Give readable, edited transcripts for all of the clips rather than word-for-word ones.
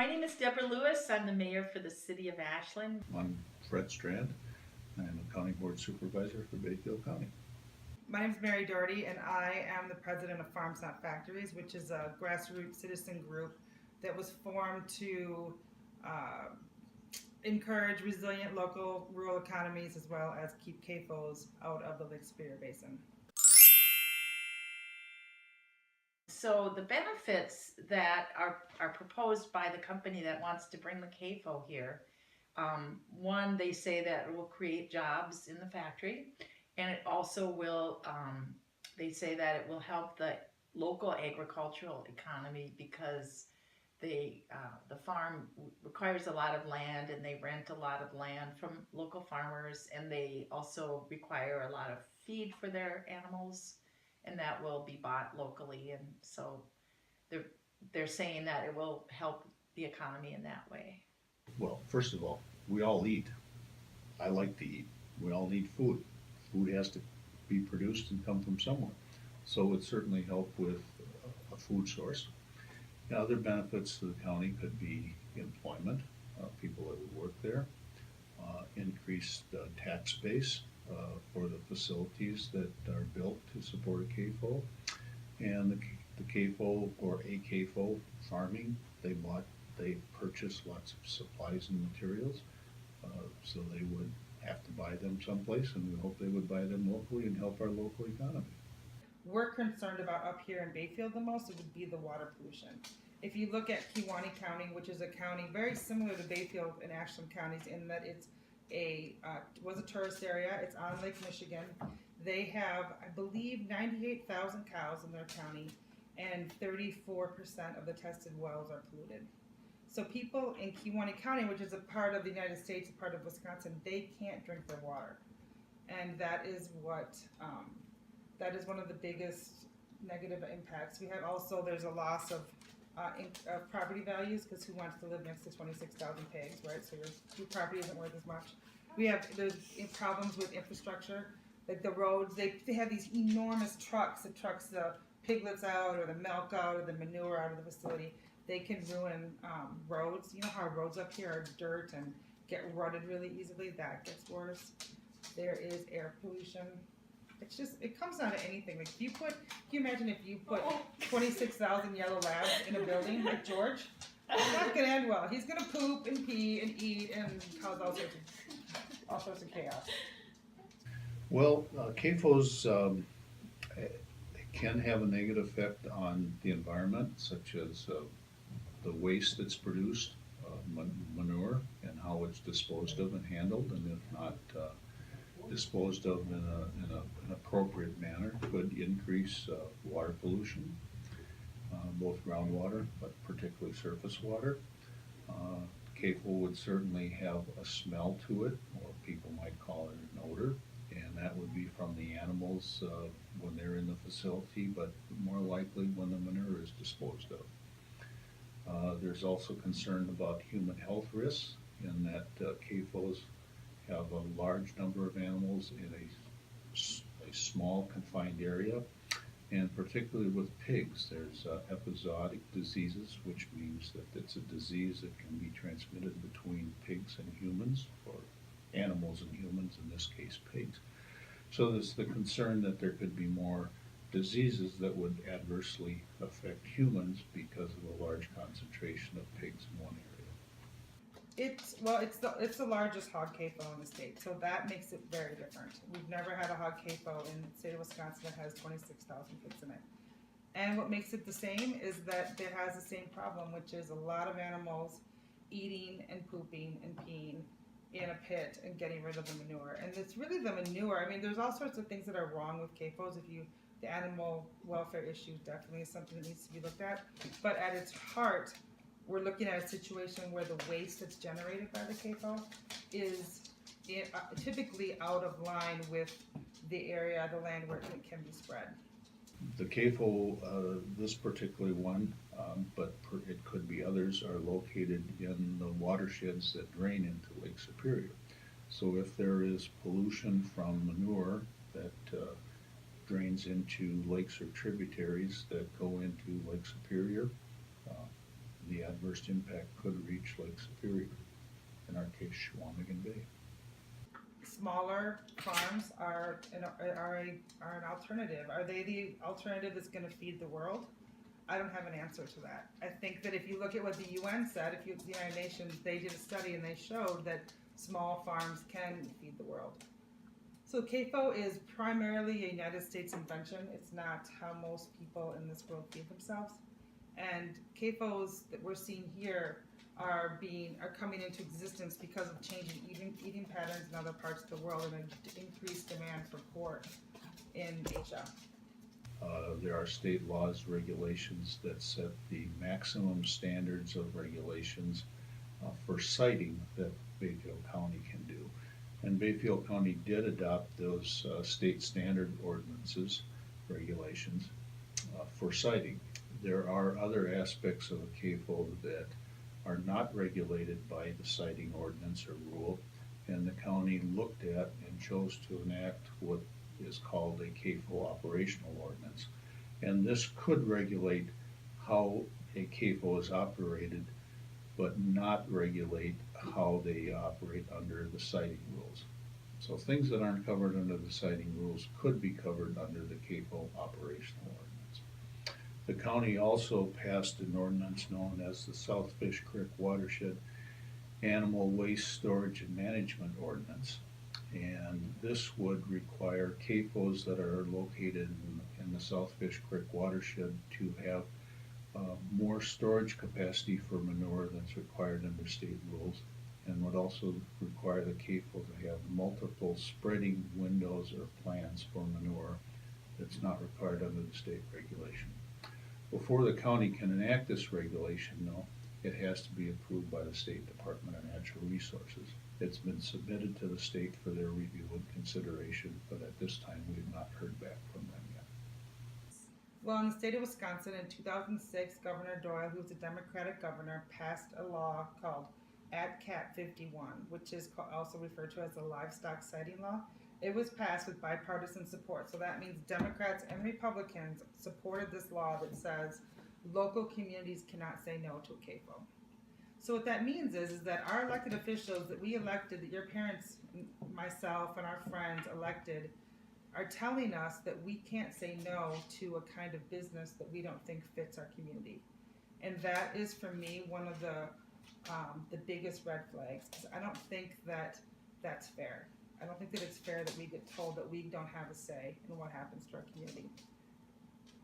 My name is Deborah Lewis. I'm the mayor for the city of Ashland. I'm Fred Strand. I'm a county board supervisor for Bayfield County. My name is Mary Doherty, and I am the president of Farms Not Factories, which is a grassroots citizen group that was formed to encourage resilient local rural economies as well as keep CAFOs out of the Lake Superior Basin. So the benefits that are proposed by the company that wants to bring the CAFO here, one, they say that it will create jobs in the factory, and it also will, they say that it will help the local agricultural economy because the farm requires a lot of land, and they rent a lot of land from local farmers, and they also require a lot of feed for their animals, and that will be bought locally. And so they're saying that it will help the economy in that way. Well, first of all, we all eat. I like to eat. We all need food. Food has to be produced and come from somewhere. So it would certainly help with a food source. Other benefits to the county could be employment, people that would work there, increased tax base for the facilities that are built to support a CAFO, and the CAFO or a CAFO farming, they purchase lots of supplies and materials, so they would have to buy them someplace, and we hope they would buy them locally and help our local economy. We're concerned about up here in Bayfield the most, it would be the water pollution. If you look at Kewaunee County, which is a county very similar to Bayfield and Ashland counties in that it's was a tourist area, it's on Lake Michigan. They have, I believe, 98,000 cows in their county, and 34% of the tested wells are polluted. So people in Kewaunee County, which is a part of the United States, a part of Wisconsin, they can't drink their water. And that is what, that is one of the biggest negative impacts. We have also, there's a loss of property values, because who wants to live next to 26,000 pigs, right? So your property isn't worth as much. There's problems with infrastructure, like the roads. They have these enormous trucks that trucks the piglets out or the milk out or the manure out of the facility. They can ruin roads. You know how roads up here are dirt and get rutted really easily? That gets worse. There is air pollution. It's just, it comes down to anything. Like can you imagine if you put 26,000 yellow labs in a building like George? It's not gonna end well. He's gonna poop and pee and eat and cause all sorts of chaos. Well, CAFOs can have a negative effect on the environment, such as the waste that's produced, manure, and how it's disposed of and handled, and if not disposed of in an appropriate manner, could increase water pollution, both groundwater, but particularly surface water. CAFO would certainly have a smell to it, or people might call it an odor, and that would be from the animals when they're in the facility, but more likely when the manure is disposed of. There's also concern about human health risks in that CAFOs have a large number of animals in a small confined area, and particularly with pigs, there's epizootic diseases, which means that it's a disease that can be transmitted between pigs and humans, or animals and humans, in this case pigs. So there's the concern that there could be more diseases that would adversely affect humans because of a large concentration of pigs in one area. It's the largest hog CAFO in the state, so that makes it very different. We've never had a hog CAFO in the state of Wisconsin that has 26,000 pigs in it. And what makes it the same is that it has the same problem, which is a lot of animals eating and pooping and peeing in a pit and getting rid of the manure. And it's really the manure. I mean, there's all sorts of things that are wrong with CAFOs. The animal welfare issue definitely is something that needs to be looked at. But at its heart, we're looking at a situation where the waste that's generated by the CAFO is typically out of line with the area, the land where it can be spread. The CAFO, this particular one, but it could be others, are located in the watersheds that drain into Lake Superior. So if there is pollution from manure that drains into lakes or tributaries that go into Lake Superior, the adverse impact could reach Lake Superior, in our case, Chequamegon Bay. Smaller farms are an alternative. Are they the alternative that's going to feed the world? I don't have an answer to that. I think that if you look at what the UN said, the United Nations, they did a study and they showed that small farms can feed the world. So CAFO is primarily a United States invention. It's not how most people in this world feed themselves. And CAFOs that we're seeing here are coming into existence because of changing eating patterns in other parts of the world and an increased demand for pork in Asia. There are state laws, regulations that set the maximum standards of regulations for siting that Bayfield County can do. And Bayfield County did adopt those state standard ordinances, regulations for siting. There are other aspects of a CAFO that are not regulated by the siting ordinance or rule, and the county looked at and chose to enact what is called a CAFO operational ordinance. And this could regulate how a CAFO is operated, but not regulate how they operate under the siting rules. So things that aren't covered under the siting rules could be covered under the CAFO operational ordinance. The county also passed an ordinance known as the South Fish Creek Watershed Animal Waste Storage and Management Ordinance. And this would require CAFOs that are located in the South Fish Creek watershed to have more storage capacity for manure than's required under state rules, and would also require the CAFO to have multiple spreading windows or plants for manure that's not required under the state regulation. Before the county can enact this regulation, though, it has to be approved by the State Department of Natural Resources. It's been submitted to the state for their review and consideration, but at this time we have not heard back from them yet. Well, in the state of Wisconsin in 2006, Governor Doyle, who's a Democratic governor, passed a law called AdCap 51, which is also referred to as the livestock siting law. It was passed with bipartisan support, so that means Democrats and Republicans supported this law that says local communities cannot say no to a CAFO. So what that means is that our elected officials that we elected, that your parents, myself, and our friends elected, are telling us that we can't say no to a kind of business that we don't think fits our community. And that is, for me, one of the biggest red flags, because I don't think that that's fair. I don't think that it's fair that we get told that we don't have a say in what happens to our community.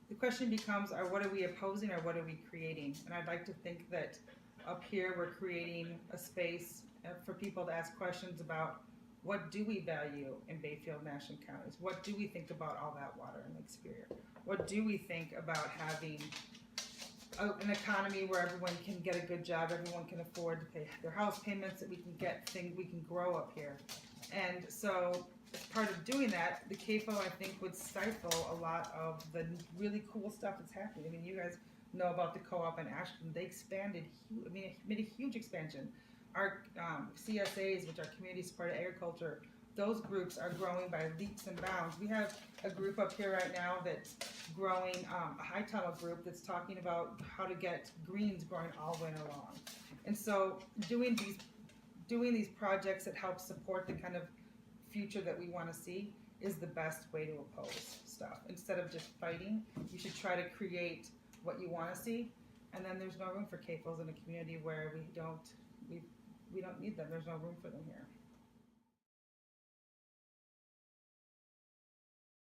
The question becomes, what are we opposing or what are we creating? And I'd like to think that up here we're creating a space for people to ask questions about what do we value in Bayfield and Ashland counties? What do we think about all that water in Lake Superior? What do we think about having an economy where everyone can get a good job, everyone can afford to pay their house payments, that we can get things, we can grow up here. And so as part of doing that, the CAFO, I think, would stifle a lot of the really cool stuff that's happening. I mean, you guys know about the co-op in Ashland. They expanded, made a huge expansion. Our CSAs, which are Community Supported Agriculture, those groups are growing by leaps and bounds. We have a group up here right now that's growing, a high tunnel group that's talking about how to get greens growing all winter long. And so doing these projects that help support the kind of future that we want to see is the best way to oppose stuff. Instead of just fighting, you should try to create what you want to see, and then there's no room for CAFOs in a community where we don't need them. There's no room for them here.